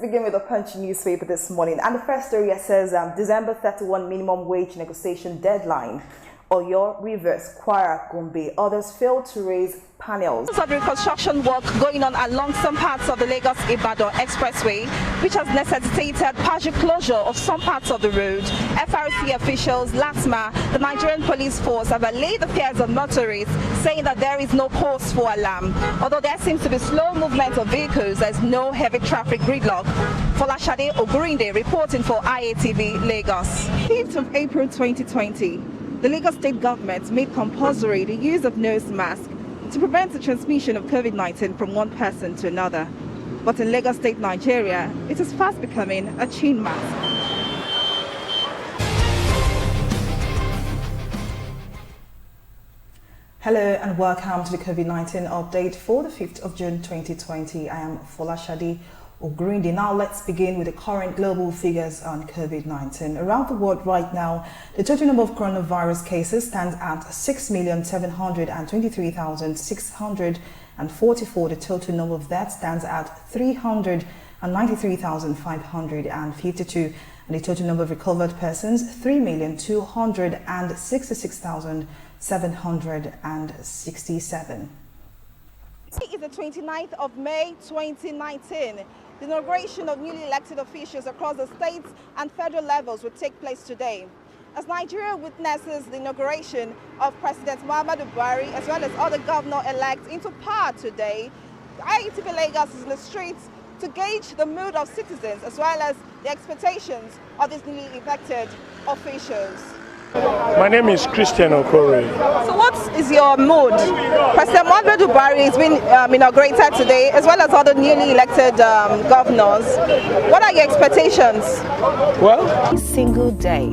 begin with the Punch newspaper this morning. And the first story says December 31 minimum wage negotiation deadline. Oyo, Rivers, Kwara, Gombe, others failed to raise panels. Of reconstruction work going on along some parts of the Lagos-Ibadan Expressway, which has necessitated partial closure of some parts of the road. FRC officials, LASMA, the Nigerian police force have allayed the fears of motorists, saying that there is no cause for alarm. Although there seems to be slow movement of vehicles, there's no heavy traffic gridlock. Folashade Ogunrinde reporting for IATV Lagos. 5th of April 2020. The Lagos State government made compulsory the use of nose mask to prevent the transmission of COVID-19 from one person to another. But in Lagos State, Nigeria, it is fast becoming a chin mask. Hello and welcome to the COVID-19 update for the 5th of June 2020. I am Folashade Ogunrinde. Now let's begin with the current global figures on COVID-19. Around the world right now, the total number of coronavirus cases stands at 6,723,644. The total number of deaths stands at 393,552. And the total number of recovered persons, 3,266,767. It is the 29th of May 2019. The inauguration of newly elected officials across the states and federal levels will take place today. As Nigeria witnesses the inauguration of President Muhammadu Buhari as well as other governor-elects into power today, IATV Lagos is in the streets to gauge the mood of citizens as well as the expectations of these newly elected officials. My name is Christian Okore. So what is your mood? President Muhammadu Buhari has been inaugurated today, as well as other newly elected governors. What are your expectations? Well, every single day,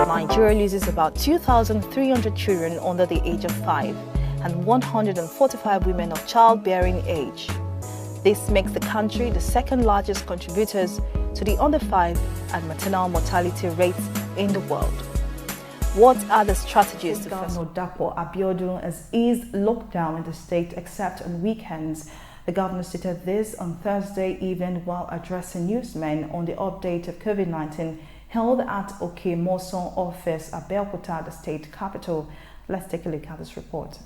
Nigeria loses about 2,300 children under the age of 5 and 145 women of childbearing age. This makes the country the second largest contributors to the under 5 and maternal mortality rates in the world. What are the strategies to Governor Dapo Abiodun has eased lockdown in the state except on weekends. The governor stated this on Thursday evening while addressing newsmen on the update of COVID-19 held at Oke-Moson office, Abeokuta, the state capital. Let's take a look at this report.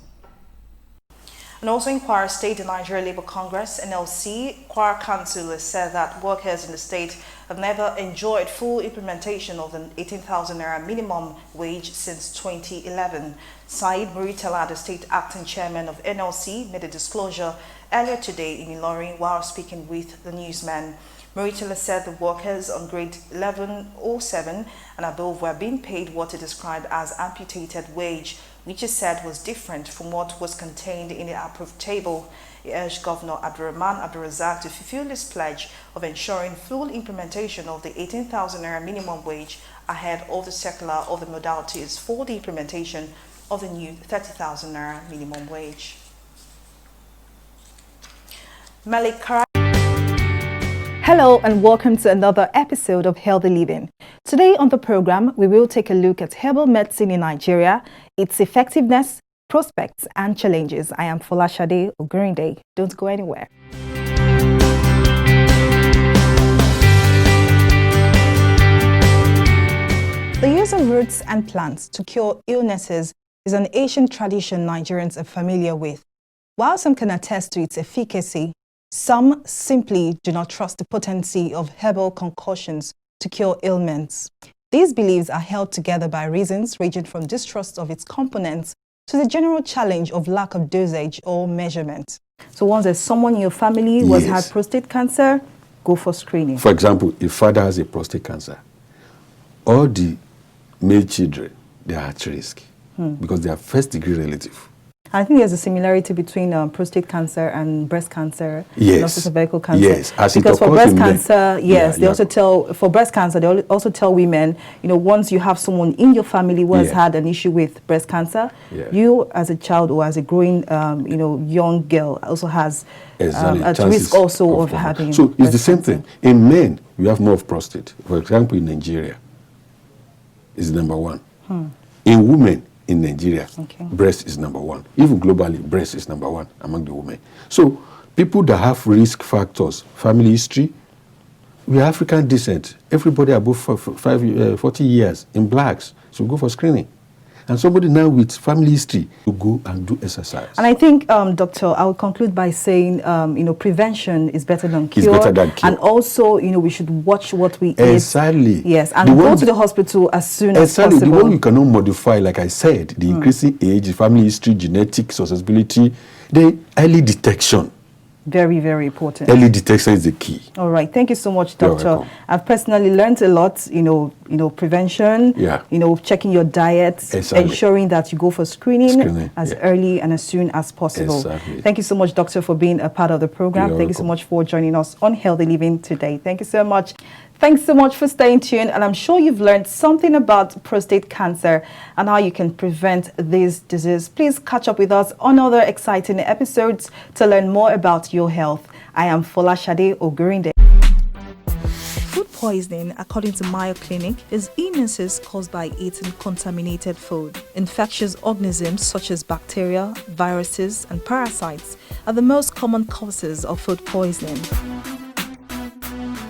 And also in Kwara State, the Nigeria Labour Congress, NLC, Kwara Council has said that workers in the state have never enjoyed full implementation of the 18,000 naira minimum wage since 2011. Said Muritala, the state acting chairman of NLC, made a disclosure earlier today in Ilorin while speaking with the newsman. Muritala said the workers on grade 1107 and above were being paid what he described as amputated wage, which he said was different from what was contained in the approved table. He urged Governor Abdurrahman Abdurrazak to fulfill his pledge of ensuring full implementation of the 18,000 naira minimum wage ahead of the circular of the modalities for the implementation of the new 30,000 naira minimum wage. Malik Kara. Hello and welcome to another episode of Healthy Living. Today on the program, we will take a look at herbal medicine in Nigeria, its effectiveness, prospects and challenges. I am Folashade Ogunrinde. Don't go anywhere. The use of roots and plants to cure illnesses is an ancient tradition Nigerians are familiar with. While some can attest to its efficacy, some simply do not trust the potency of herbal concoctions to cure ailments. These beliefs are held together by reasons ranging from distrust of its components to the general challenge of lack of dosage or measurement. So once there's someone in your family who has had prostate cancer, go for screening. For example, if father has a prostate cancer, all the male children, they are at risk because they are first degree relative. I think there's a similarity between prostate cancer and breast cancer, yes, and also cervical cancer. Yes, as because for breast cancer, they also tell they also tell women, once you have someone in your family who has had an issue with breast cancer, you as a child or as a growing, young girl also has at risk also of having. So it's the same thing. In men, you have more of prostate. For example, in Nigeria, is number 1. In women, in Nigeria, breast is number 1. Even globally, breast is number 1 among the women. So people that have risk factors, family history, we are African descent. Everybody above 40 years in blacks should go for screening. And somebody now with family history to go and do exercise. And I think, Doctor, I will conclude by saying, prevention is better than cure. It's better than cure. And also, we should watch what we eat. Exactly. Yes, and go to the hospital as soon as possible. Exactly. The one you cannot modify, like I said, the increasing age, the family history, genetic susceptibility, the early detection. Very, very important. Early detection is the key. All right. Thank you so much, Doctor. I've personally learned a lot, prevention, checking your diet, ensuring that you go for screening as early and as soon as possible. Exactly. Thank you so much, Doctor, for being a part of the program. Thank you so much for joining us on Healthy Living today. Thank you so much. Thanks so much for staying tuned, and I'm sure you've learned something about prostate cancer and how you can prevent this disease. Please catch up with us on other exciting episodes to learn more about your health. I am Folashade Ogunrinde. Food poisoning, according to Mayo Clinic, is illnesses caused by eating contaminated food. Infectious organisms such as bacteria, viruses, and parasites are the most common causes of food poisoning.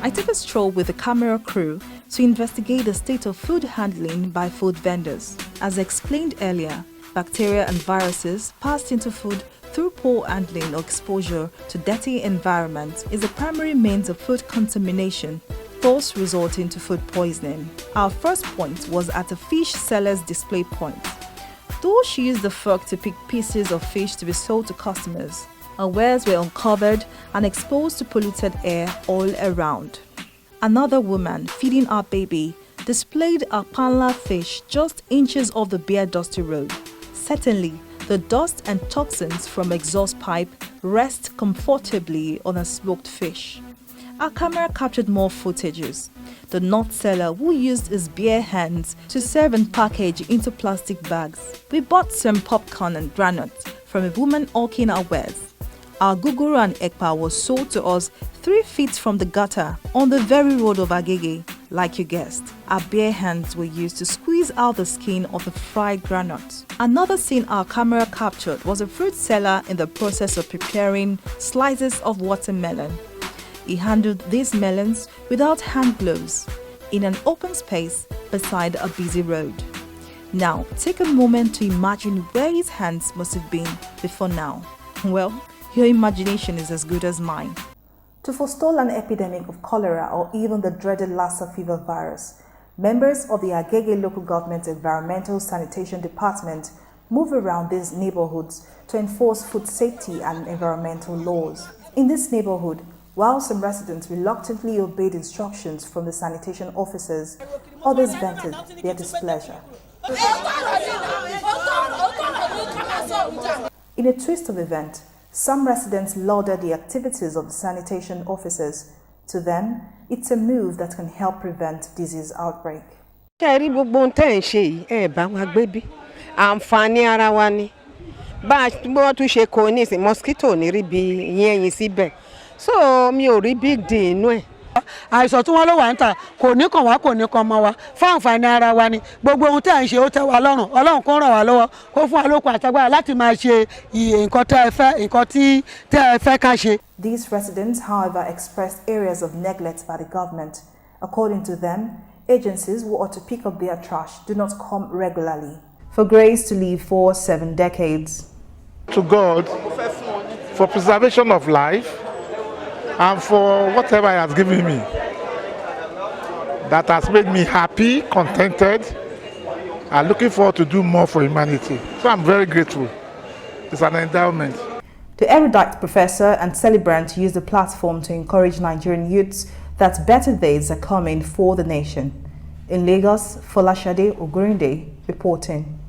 I took a stroll with the camera crew to investigate the state of food handling by food vendors. As explained earlier, bacteria and viruses passed into food through poor handling or exposure to dirty environments is the primary means of food contamination, thus resulting to food poisoning. Our first point was at a fish seller's display point. Though she used the fork to pick pieces of fish to be sold to customers, our wares were uncovered and exposed to polluted air all around. Another woman feeding our baby displayed a panla fish just inches off the bare dusty road. Certainly, the dust and toxins from exhaust pipe rest comfortably on a smoked fish. Our camera captured more footages. The nut seller who used his bare hands to serve and package into plastic bags. We bought some popcorn and granules from a woman hawking our wares. Our guguru and ekpa was sold to us 3 feet from the gutter on the very road of Agege. Like you guessed, our bare hands were used to squeeze out the skin of the fried granules. Another scene our camera captured was a fruit seller in the process of preparing slices of watermelon. He handled these melons without hand gloves in an open space beside a busy road. Now, take a moment to imagine where his hands must have been before now. Well, your imagination is as good as mine. To forestall an epidemic of cholera or even the dreaded Lassa fever virus, members of the Agege Local Government Environmental Sanitation Department move around these neighborhoods to enforce food safety and environmental laws. In this neighborhood, while some residents reluctantly obeyed instructions from the sanitation officers, others vented their displeasure. In a twist of event, some residents lauded the activities of the sanitation officers. To them, it's a move that can help prevent disease outbreak. So mi ò rí big deal inú ẹ̀. Àìsàn tí wọ́n ló wà ń tà kò ní kàn wá kò ní kàn mọ́ wa fún àǹfààní ara wa ni gbogbo ohun tí à ń ṣe ó tẹ́ wa lọ́rùn Ọlọ́run kó ràn wá lọ́wọ́ kó fún wa lókun àtagbára láti máa ṣe nǹkan tẹ́ ẹ fẹ́ nǹkan tí tẹ́ ẹ fẹ́ ká ṣe. These residents, however, expressed areas of neglect by the government. According to them, agencies who ought to pick up their trash do not come regularly. For Grace to live for 7 decades. To God for preservation of life and for whatever He has given me that has made me happy, contented, and looking forward to do more for humanity. So I'm very grateful. It's an endowment. The erudite professor and celebrant used the platform to encourage Nigerian youths that better days are coming for the nation. In Lagos, Folashade Ogunrinde reporting.